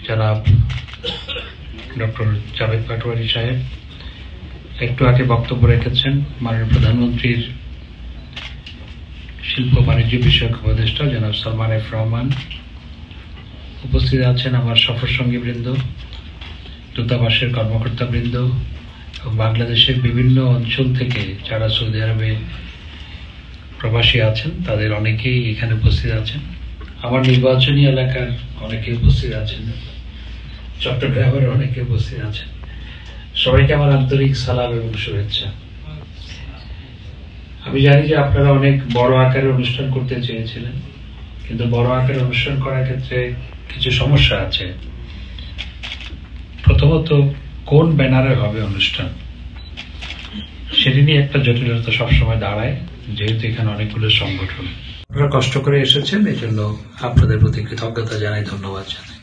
জনাব ডক্টর জাভেদ পাটোয়ারি সাহেব একটু আগে বক্তব্য রেখেছেন। মাননীয় প্রধানমন্ত্রীর শিল্প বাণিজ্য বিষয়ক উপদেষ্টা জনাব সালমান এফ রহমান উপস্থিত আছেন, আমার সফর সঙ্গীবৃন্দ, দূতাবাসের কর্মকর্তাবৃন্দ এবং বাংলাদেশের বিভিন্ন অঞ্চল থেকে যারা সৌদি আরবে প্রবাসী আছেন তাদের অনেকেই এখানে উপস্থিত আছেন। আমার নির্বাচনী এলাকার অনেকে উপস্থিত আছেন, চট্টগ্রামের অনেকে উপস্থিত আছেন। সবাইকে আমার আন্তরিক সালাম এবং শুভেচ্ছা। আমি জানি যে আপনারা অনেক বড় আকারে অনুষ্ঠান করতে চেয়েছিলেন, কিন্তু বড় আকারে অনুষ্ঠান করার ক্ষেত্রে কিছু সমস্যা আছে। প্রথমত, কোন ব্যানারে হবে অনুষ্ঠান সেটি নিয়ে একটা জটিলতা সবসময় দাঁড়ায়, যেহেতু এখানে অনেকগুলো সংগঠন। আপনারা কষ্ট করে এসেছেন, এই জন্য আপনাদের প্রতি কৃতজ্ঞতা জানাই, ধন্যবাদ জানাই।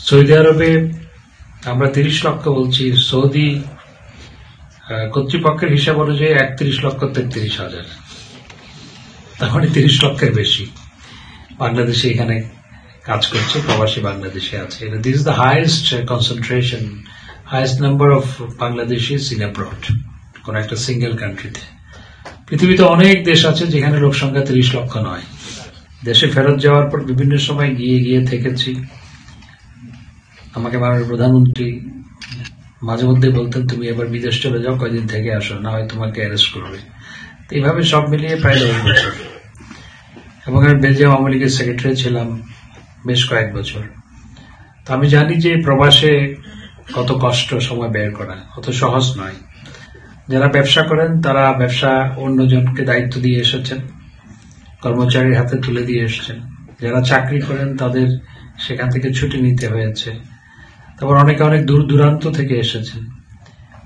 সৌদি আরবে আমরা 30 লক্ষ বলছি, সৌদি কর্তৃপক্ষের হিসাব অনুযায়ী 31,33,000, তার মানে 30 লক্ষের বেশি বাংলাদেশে এখানে কাজ করছে, প্রবাসী বাংলাদেশে আছে। This is the highest concentration, highest number of Bangladeshis in abroad, কোন একটা সিঙ্গেল কান্ট্রিতে। পৃথিবীতে অনেক দেশ আছে যেখানে লোক সংখ্যা 30 লক্ষ নয়। দেশে ফেরত যাওয়ার পর বিভিন্ন সময় গিয়ে থেকেছি। আমাকে মাননীয় প্রধানমন্ত্রী মাঝে মধ্যে বলতেন, তুমি এবার বিদেশ চলে যাও, কয়দিন থেকে আসো, না হয় তোমাকে অ্যারেস্ট করবে। এইভাবে সব মিলিয়ে প্রায় 10 বছর। এবং আমি বেলজিয়াম আওয়ামী লীগের সেক্রেটারি ছিলাম বেশ কয়েক বছর। তো আমি জানি যে প্রবাসে কত কষ্ট সময় বের করা, অত সহজ নয়। যারা ব্যবসা করেন তারা ব্যবসা অন্যজনকে দায়িত্ব দিয়ে এসেছেন, কর্মচারীর হাতে তুলে দিয়ে এসেছেন। যারা চাকরি করেন তাদের সেখান থেকে ছুটি নিতে হয়েছে। তারপর অনেকে অনেক দূর দূরান্ত থেকে এসেছেন।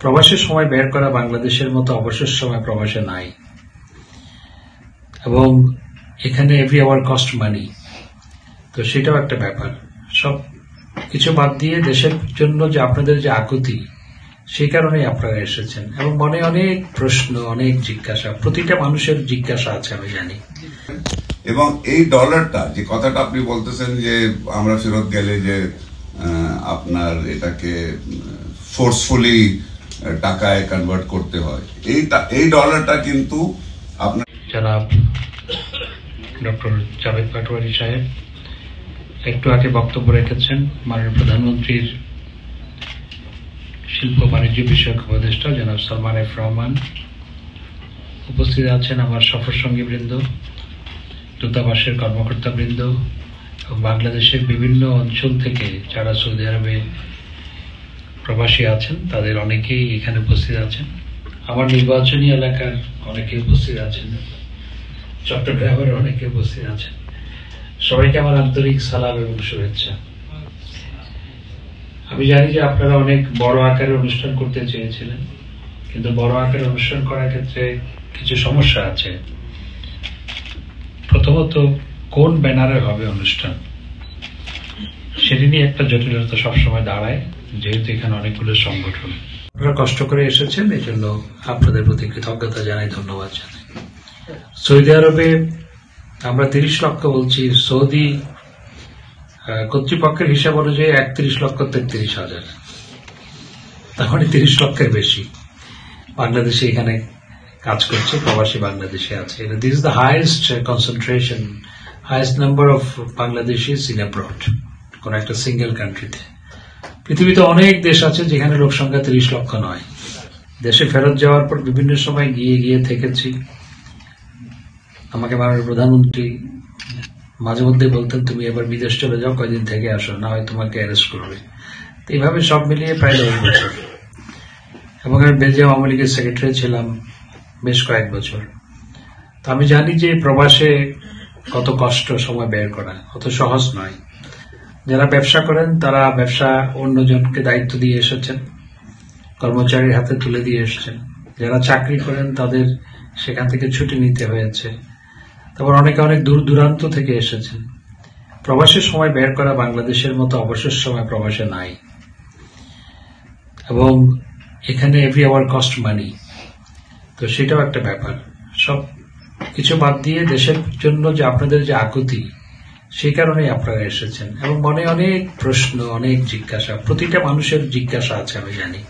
প্রবাসের সময় বের করা বাংলাদেশের মতো অবসর সময় প্রবাসে নাই। এবং এখানে এভরি আওয়ার কস্ট মানি, তো সেটাও একটা ব্যাপার। সব কিছু বাদ দিয়ে দেশের জন্য যে আপনাদের যে আকুতি, সেই কারণেই আপনারা এসেছেন। এবং মনে অনেক প্রশ্ন, অনেক জিজ্ঞাসা, প্রতিটা মানুষের জিজ্ঞাসা আছে, আমি জানি। এবং এই ডলারটা, যে কথাটা আপনি বলতেছেন যে আমরা ফেরত গেলে যে আপনার এটাকে ফোর্সফুলি টাকায় কনভার্ট করতে হয়, এই ডলারটা কিন্তু আপনার জনাব ডক্টর জাভেদ পাটোয়ারি সাহেব একটু আগে বক্তব্য রেখেছেন। মাননীয় প্রধানমন্ত্রীর শিল্প বাণিজ্য বিষয়ক উপদেষ্টা জনাব সালমান এফ রহমান উপস্থিত আছেন, আমার সফর সঙ্গীবৃন্দ, দূতাবাসের কর্মকর্তাবৃন্দ এবং বাংলাদেশের বিভিন্ন অঞ্চল থেকে যারা সৌদি আরবে প্রবাসী আছেন তাদের অনেকেই এখানে উপস্থিত আছেন। আমার নির্বাচনী এলাকার অনেকে উপস্থিত আছেন, চট্টগ্রামের অনেকে উপস্থিত আছেন। সবাইকে আমার আন্তরিক সালাম এবং শুভেচ্ছা। আমি জানি যে আপনারা অনেক বড় আকারে অনুষ্ঠান করতে চেয়েছিলেন, কিন্তু বড় আকারে অনুষ্ঠান করার ক্ষেত্রে কিছু সমস্যা আছে। প্রথমত, কোন ব্যানারে হবে অনুষ্ঠান সেটি নিয়ে একটা জটিলতা সবসময় দাঁড়ায়, যেহেতু এখানে অনেকগুলো সংগঠন। আপনারা কষ্ট করে এসেছেন, এই জন্য আপনাদের প্রতি কৃতজ্ঞতা জানাই, ধন্যবাদ জানাই। সৌদি আরবে আমরা 30 লক্ষ বলছি, সৌদি কর্তৃপক্ষের হিসাব অনুযায়ী 31,33,000, তার মানে 30 লক্ষের বেশি বাংলাদেশে এখানে কাজ করছে, প্রবাসী বাংলাদেশে আছে। This is the highest concentration, highest number of Bangladeshis in abroad, কোন একটা সিঙ্গেল কান্ট্রিতে। পৃথিবীতে অনেক দেশ আছে যেখানে লোক সংখ্যা 30 লক্ষ নয়। দেশে ফেরত যাওয়ার পর বিভিন্ন সময় গিয়ে থেকেছি। আমাকে মাননীয় প্রধানমন্ত্রী মাঝে মধ্যে বলতেন, তুমি এবার বিদেশ চলে যাও, কয়দিন থেকে আসো, না হয় তোমাকে অ্যারেস্ট করবে। এইভাবে সব মিলিয়ে প্রায় 10 বছর। এবং আমি বেলজিয়াম আওয়ামী লীগের সেক্রেটারি ছিলাম বেশ কয়েক বছর। তো আমি জানি যে প্রবাসে কত কষ্ট সময় বের করা, অত সহজ নয়। যারা ব্যবসা করেন তারা ব্যবসা অন্যজনকে দায়িত্ব দিয়ে এসেছেন, কর্মচারীর হাতে তুলে দিয়ে এসেছেন। যারা চাকরি করেন তাদের সেখান থেকে ছুটি নিতে হয়েছে। তারপর অনেকে অনেক দূর দূরান্ত থেকে এসেছেন। প্রবাসের সময় বের করা বাংলাদেশের মতো অবসর সময় প্রবাসে নাই। এবং এখানে এভরি আওয়ার কস্ট মানি, তো সেটাও একটা ব্যাপার। সব কিছু বাদ দিয়ে দেশের জন্য যে আপনাদের যে আকুতি, সেই কারণেই আপনারা এসেছেন এবং মনে অনেক প্রশ্ন, অনেক জিজ্ঞাসা, প্রতিটা মানুষের জিজ্ঞাসা আছে আমি জানি।